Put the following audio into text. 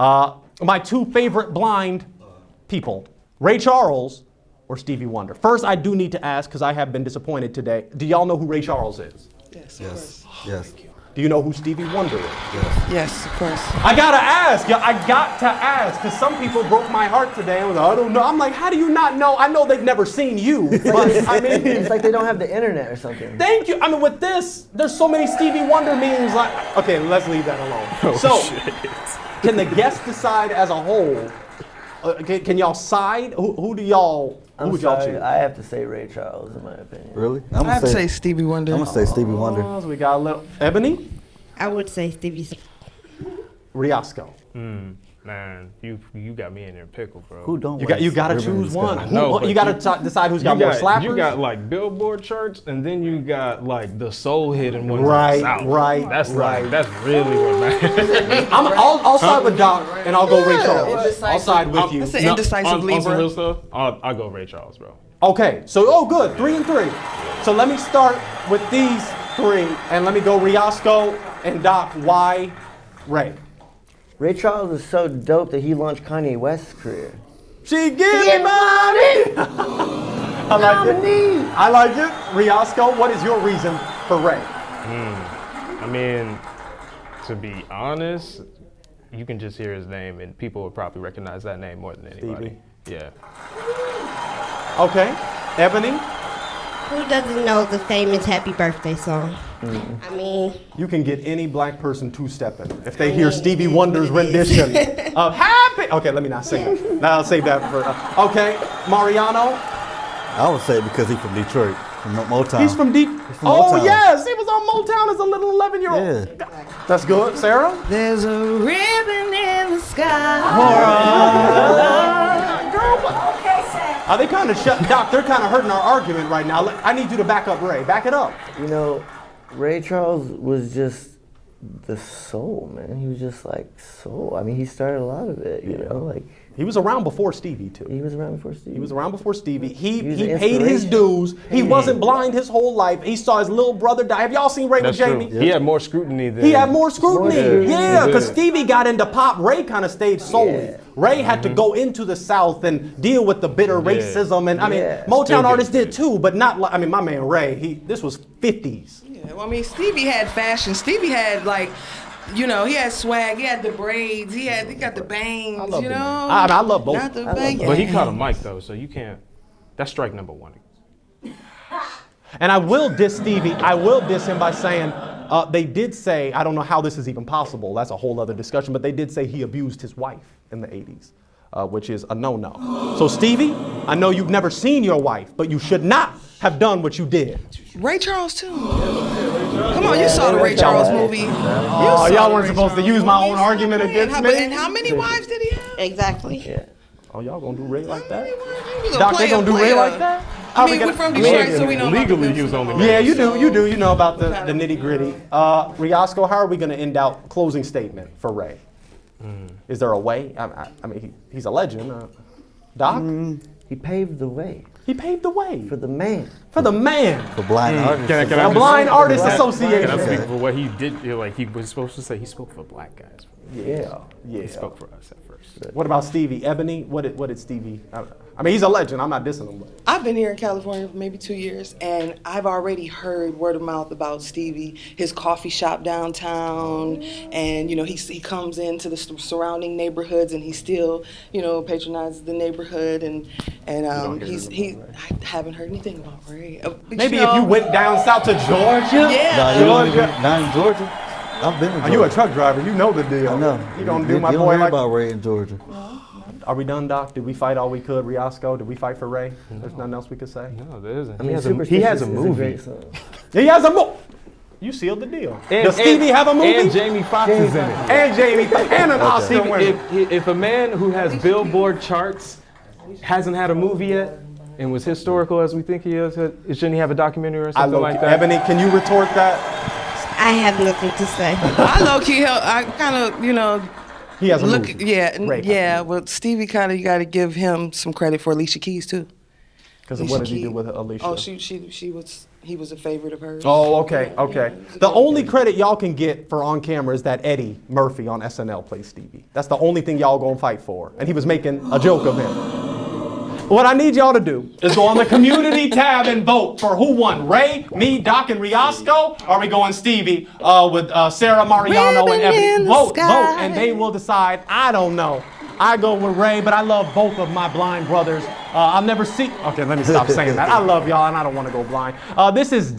My two favorite blind people, Ray Charles or Stevie Wonder. First, I do need to ask, because I have been disappointed today. Do y'all know who Ray Charles is? Yes, of course. Yes. Do you know who Stevie Wonder is? Yes. Yes, of course. I gotta ask, I got to ask, because some people broke my heart today and was like, I don't know. I'm like, how do you not know? I know they've never seen you, but I mean. It's like they don't have the internet or something. Thank you. I mean, with this, there's so many Stevie Wonder memes. Like, okay, let's leave that alone. Can the guests decide as a whole? Can y'all side? Who do y'all? Who would y'all choose? I have to say Ray Charles, in my opinion. Really? I have to say Stevie Wonder. I'm gonna say Stevie Wonder. So we got a little Ebony, I would say Stevie. Riasco. Man, you got me in there pickle, bro. Who don't? You gotta choose one. No, you gotta decide who's got more slappers. You got like Billboard charts, and then you got like the soul hitting ones. Right, in the South. right, That's right. Like, that's really what matters. I'll side with Doc, and I'll go Ray Charles. I'll side with you. That's an indecisive on some Libra. real stuff, I'll go Ray Charles, bro. Okay, so good, 3 and 3. So let me start with these 3, and let me go Riasco and Doc. Why Ray? Ray Charles is so dope that he launched Kanye West's career. She give me money. I like it. I like it. Riasco, what is your reason for Ray? I mean, to be honest, you can just hear his name, and people would probably recognize that name more than anybody. Stevie. Yeah. Okay, Ebony. Who doesn't know the famous Happy Birthday song? I mean, You can get any black person two-stepping if they hear Stevie Wonder's rendition of Happy. Okay, let me not sing it. Now I'll save that for. Okay, Mariano. I would say because he's from Detroit, from Motown. He's from Deep. from Oh Motown. yes, he was on Motown as a little 11-year-old. Yeah. That's good, Sarah. There's a ribbon in the sky. Are they kind of shut? Doc, they're kind of hurting our argument right now. I need you to back up, Ray. Back it up. You know, Ray Charles was just the soul, man. He was just like soul. I mean, he started a lot of it, you know, like. He was around before Stevie too. He was around before Stevie. He was around before Stevie. He was paid an his inspiration. dues. He wasn't blind his whole life. He saw his little brother die. Have y'all seen Ray That's with true. Jamie? He had more scrutiny than. He had more scrutiny. Yeah, because did. Stevie got into pop. Ray kind of stayed solely. Yeah. Ray had to go into the South and deal with the bitter racism. And I mean, Yeah. Motown Still artists getting did too, but not like, I mean, my man Ray, this was 50s. Yeah, well, I mean, Stevie had fashion. Stevie had like, you know, he had swag. He had the braids. He got the bangs. I love you the know, I love both. Not the love bang. both. But he caught a mic though, so you can't. That's strike number 1. And I will diss Stevie. I will diss him by saying, they did say, I don't know how this is even possible. That's a whole other discussion. But they did say he abused his wife in the 80s, which is a no-no. So Stevie, I know you've never seen your wife, but you should not have done what you did. Ray Charles too. Come on, you saw the Ray Charles movie. Oh, y'all weren't supposed to use my own argument against me. And how many wives did he have? exactly. Yeah. Oh, y'all gonna do Ray like that? He was a Doc, they gonna do Ray player. like that? I mean, we're from Detroit, so we know about legally the he was only. Yeah, you do. You know about the nitty gritty. Riasco, how are we gonna end out closing statement for Ray? Is there a way? I mean, he's a legend. Doc? He paved the way He paved the way for the man. for the man. For blind artists. Can I The just- Blind Artists Can I Association. speak for what he did? Like he was supposed to say, he spoke for black guys. Yeah. He spoke for us at first. What about Stevie? Ebony? What did Stevie? I mean, he's a legend. I'm not dissing him. But I've been here in California for maybe 2 years, and I've already heard word of mouth about Stevie, his coffee shop downtown, and you know he comes into the surrounding neighborhoods, and he still patronizes the neighborhood, and I haven't heard anything about Ray. maybe if you went down south to Georgia. Yeah. Not in Georgia. I've been to Georgia. Are you a truck driver? You know the deal. I know. You gonna do my you boy don't hear like? about Ray in Georgia. Are we done, Doc? Did we fight all we could, Riasco? Did we fight for Ray? There's nothing else we could say. No, there isn't. I mean, he has a Superstitious is movie. great song. He has a movie. You sealed the deal. Does Stevie have a movie? And Jamie Foxx is in it. And Jamie and an Oscar Stevie, winner. if a man who has Billboard charts hasn't had a movie yet and was historical as we think he is, shouldn't he have a documentary or something like that? Ebony, can you retort that? I have nothing to say. I low key, I kind of He has a look, movie. yeah, Ray. But Stevie kind of you got to give him some credit for Alicia Keys too. Because what did he do with Alicia? Oh, she was He was a favorite of hers. Oh, okay, okay. he was a The favorite. only credit y'all can get for on camera is that Eddie Murphy on SNL plays Stevie. That's the only thing y'all gonna fight for. And he was making a joke of him. What I need y'all to do is go on the community tab and vote for who won, Ray, me, Doc, and Riosco. Or are we going Stevie with Sarah, Mariano, and Ebony? Vote, and they will decide. I don't know. I go with Ray, but I love both of my blind brothers. I'll never see. Okay, let me stop saying that. I love y'all, and I don't want to go blind. This is